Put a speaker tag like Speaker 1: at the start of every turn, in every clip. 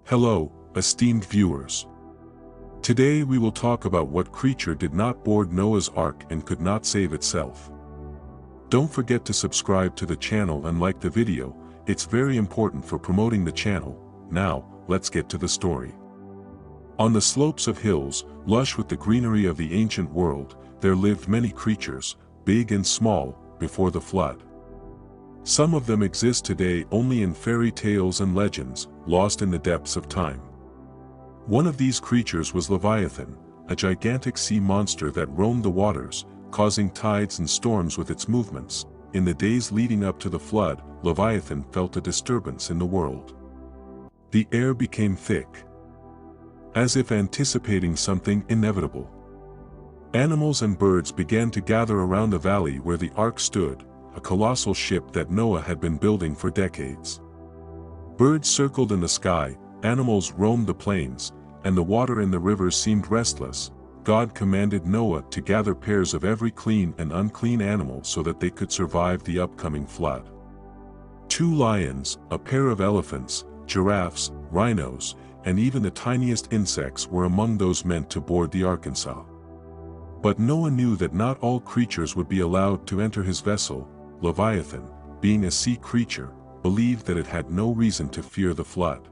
Speaker 1: Hello, esteemed viewers. Today we will talk about what creature did not board Noah's Ark and could not save itself. Don't forget to subscribe to the channel and like the video, it's very important for promoting the channel. Now, let's get to the story. On the slopes of hills, lush with the greenery of the ancient world, there lived many creatures, big and small, before the flood. Some of them exist today only in fairy tales and legends, lost in the depths of time. One of these creatures was Leviathan, a gigantic sea monster that roamed the waters, causing tides and storms with its movements. In the days leading up to the flood, Leviathan felt a disturbance in the world. The air became thick, as if anticipating something inevitable. Animals and birds began to gather around the valley where the ark stood, a colossal ship that Noah had been building for decades. Birds circled in the sky, animals roamed the plains, and the water in the rivers seemed restless. God commanded Noah to gather pairs of every clean and unclean animal so that they could survive the upcoming flood. 2 lions, a pair of elephants, giraffes, rhinos, and even the tiniest insects were among those meant to board the Arkansas. But Noah knew that not all creatures would be allowed to enter his vessel. Leviathan, being a sea creature, believed that it had no reason to fear the flood.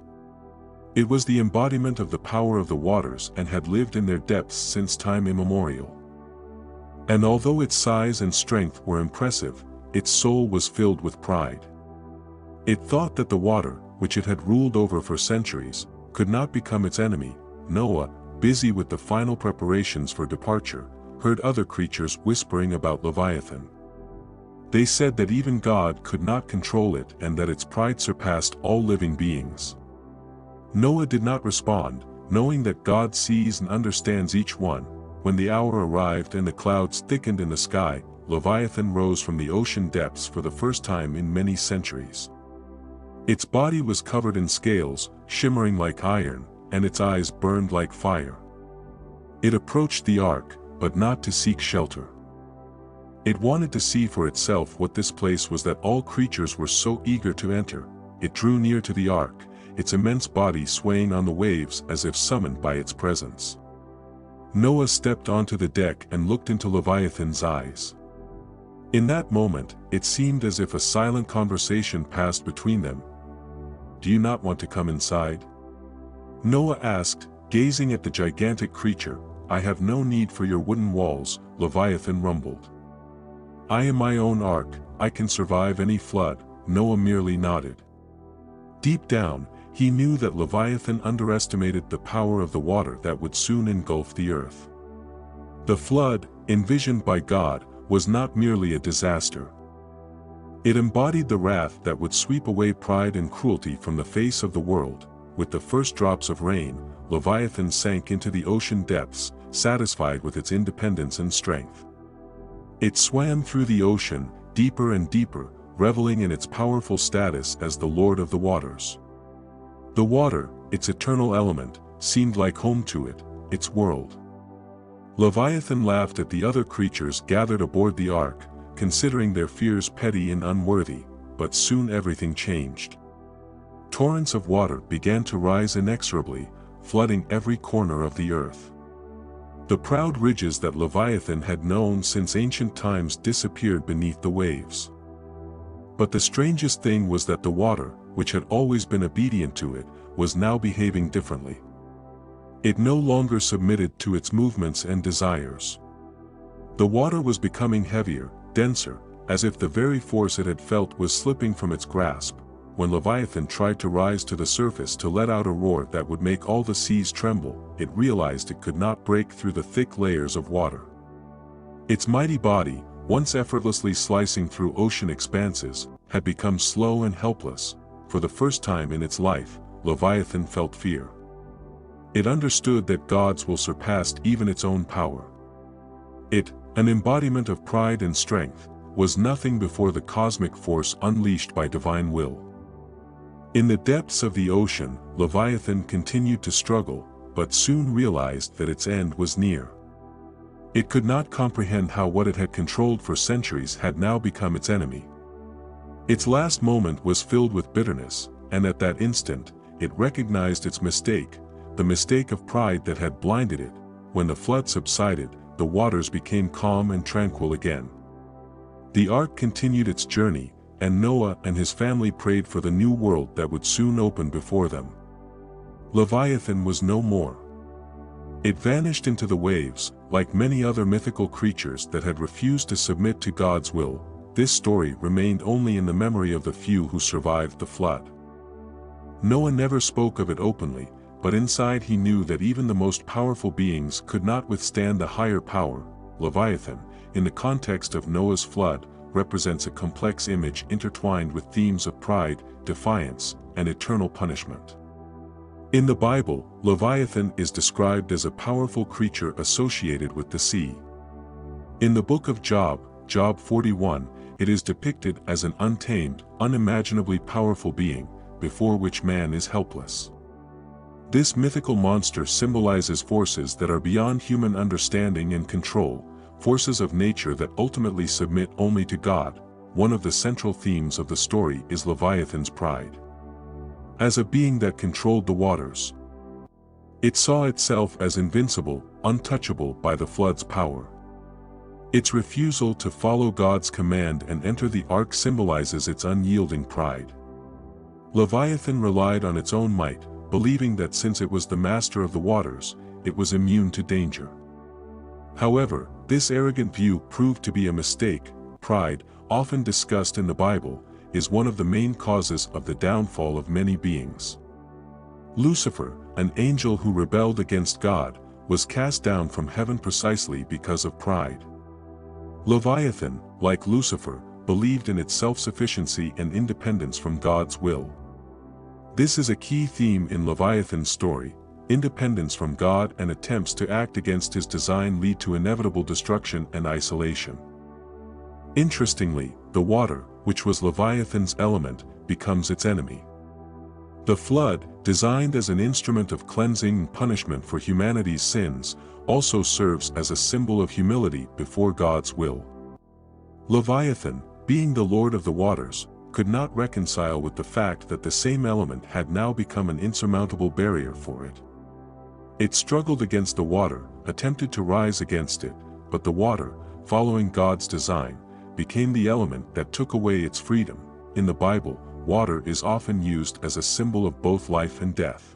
Speaker 1: It was the embodiment of the power of the waters and had lived in their depths since time immemorial. And although its size and strength were impressive, its soul was filled with pride. It thought that the water, which it had ruled over for centuries, could not become its enemy. Noah, busy with the final preparations for departure, heard other creatures whispering about Leviathan. They said that even God could not control it and that its pride surpassed all living beings. Noah did not respond, knowing that God sees and understands each one. When the hour arrived and the clouds thickened in the sky, Leviathan rose from the ocean depths for the first time in many centuries. Its body was covered in scales, shimmering like iron, and its eyes burned like fire. It approached the ark, but not to seek shelter. It wanted to see for itself what this place was that all creatures were so eager to enter. It drew near to the ark, its immense body swaying on the waves as if summoned by its presence. Noah stepped onto the deck and looked into Leviathan's eyes. In that moment, it seemed as if a silent conversation passed between them. "Do you not want to come inside?" Noah asked, gazing at the gigantic creature. "I have no need for your wooden walls," Leviathan rumbled. "I am my own ark, I can survive any flood." Noah merely nodded. Deep down, he knew that Leviathan underestimated the power of the water that would soon engulf the earth. The flood, envisioned by God, was not merely a disaster. It embodied the wrath that would sweep away pride and cruelty from the face of the world. With the first drops of rain, Leviathan sank into the ocean depths, satisfied with its independence and strength. It swam through the ocean, deeper and deeper, reveling in its powerful status as the Lord of the waters. The water, its eternal element, seemed like home to it, its world. Leviathan laughed at the other creatures gathered aboard the ark, considering their fears petty and unworthy, but soon everything changed. Torrents of water began to rise inexorably, flooding every corner of the earth. The proud ridges that Leviathan had known since ancient times disappeared beneath the waves. But the strangest thing was that the water, which had always been obedient to it, was now behaving differently. It no longer submitted to its movements and desires. The water was becoming heavier, denser, as if the very force it had felt was slipping from its grasp. When Leviathan tried to rise to the surface to let out a roar that would make all the seas tremble, it realized it could not break through the thick layers of water. Its mighty body, once effortlessly slicing through ocean expanses, had become slow and helpless. For the first time in its life, Leviathan felt fear. It understood that God's will surpassed even its own power. It, an embodiment of pride and strength, was nothing before the cosmic force unleashed by divine will. In the depths of the ocean, Leviathan continued to struggle, but soon realized that its end was near. It could not comprehend how what it had controlled for centuries had now become its enemy. Its last moment was filled with bitterness, and at that instant, it recognized its mistake, the mistake of pride that had blinded it. When the flood subsided, the waters became calm and tranquil again. The ark continued its journey, and Noah and his family prayed for the new world that would soon open before them. Leviathan was no more. It vanished into the waves, like many other mythical creatures that had refused to submit to God's will. This story remained only in the memory of the few who survived the flood. Noah never spoke of it openly, but inside he knew that even the most powerful beings could not withstand the higher power. Leviathan, in the context of Noah's flood, represents a complex image intertwined with themes of pride, defiance, and eternal punishment. In the Bible, Leviathan is described as a powerful creature associated with the sea. In the book of Job, Job 41, it is depicted as an untamed, unimaginably powerful being, before which man is helpless. This mythical monster symbolizes forces that are beyond human understanding and control, forces of nature that ultimately submit only to God. One of the central themes of the story is Leviathan's pride. As a being that controlled the waters, it saw itself as invincible, untouchable by the flood's power. Its refusal to follow God's command and enter the ark symbolizes its unyielding pride. Leviathan relied on its own might, believing that since it was the master of the waters, it was immune to danger. However, this arrogant view proved to be a mistake. Pride, often discussed in the Bible, is one of the main causes of the downfall of many beings. Lucifer, an angel who rebelled against God, was cast down from heaven precisely because of pride. Leviathan, like Lucifer, believed in its self-sufficiency and independence from God's will. This is a key theme in Leviathan's story. Independence from God and attempts to act against his design lead to inevitable destruction and isolation. Interestingly, the water, which was Leviathan's element, becomes its enemy. The flood, designed as an instrument of cleansing and punishment for humanity's sins, also serves as a symbol of humility before God's will. Leviathan, being the Lord of the waters, could not reconcile with the fact that the same element had now become an insurmountable barrier for it. It struggled against the water, attempted to rise against it, but the water, following God's design, became the element that took away its freedom. In the Bible, water is often used as a symbol of both life and death.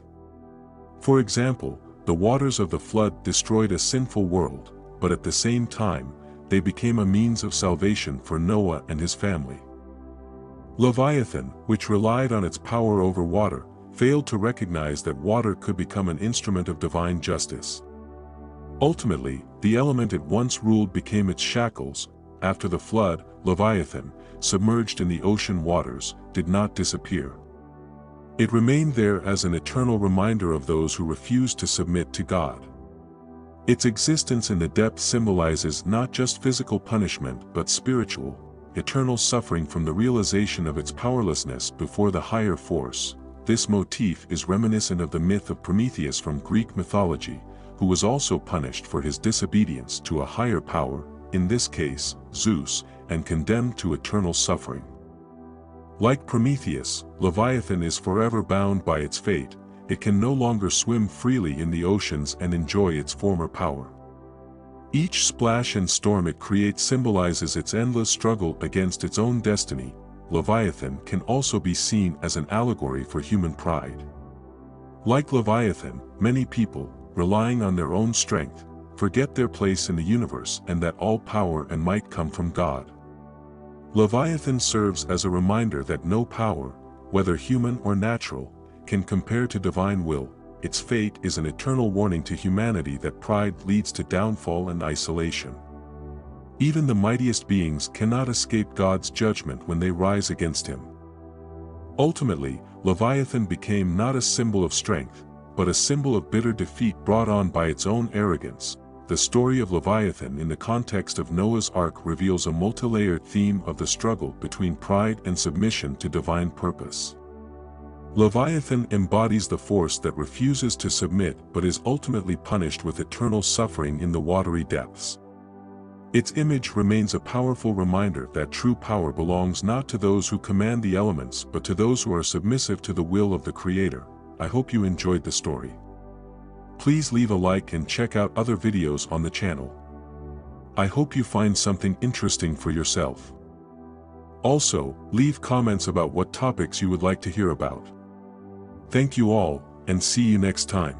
Speaker 1: For example, the waters of the flood destroyed a sinful world, but at the same time, they became a means of salvation for Noah and his family. Leviathan, which relied on its power over water, failed to recognize that water could become an instrument of divine justice. Ultimately, the element it once ruled became its shackles. After the flood, Leviathan, submerged in the ocean waters, did not disappear. It remained there as an eternal reminder of those who refused to submit to God. Its existence in the depths symbolizes not just physical punishment but spiritual, eternal suffering from the realization of its powerlessness before the higher force. This motif is reminiscent of the myth of Prometheus from Greek mythology, who was also punished for his disobedience to a higher power, in this case, Zeus, and condemned to eternal suffering. Like Prometheus, Leviathan is forever bound by its fate. It can no longer swim freely in the oceans and enjoy its former power. Each splash and storm it creates symbolizes its endless struggle against its own destiny. Leviathan can also be seen as an allegory for human pride. Like Leviathan, many people, relying on their own strength, forget their place in the universe and that all power and might come from God. Leviathan serves as a reminder that no power, whether human or natural, can compare to divine will. Its fate is an eternal warning to humanity that pride leads to downfall and isolation. Even the mightiest beings cannot escape God's judgment when they rise against him. Ultimately, Leviathan became not a symbol of strength, but a symbol of bitter defeat brought on by its own arrogance. The story of Leviathan in the context of Noah's Ark reveals a multi-layered theme of the struggle between pride and submission to divine purpose. Leviathan embodies the force that refuses to submit but is ultimately punished with eternal suffering in the watery depths. Its image remains a powerful reminder that true power belongs not to those who command the elements but to those who are submissive to the will of the Creator. I hope you enjoyed the story. Please leave a like and check out other videos on the channel. I hope you find something interesting for yourself. Also, leave comments about what topics you would like to hear about. Thank you all, and see you next time.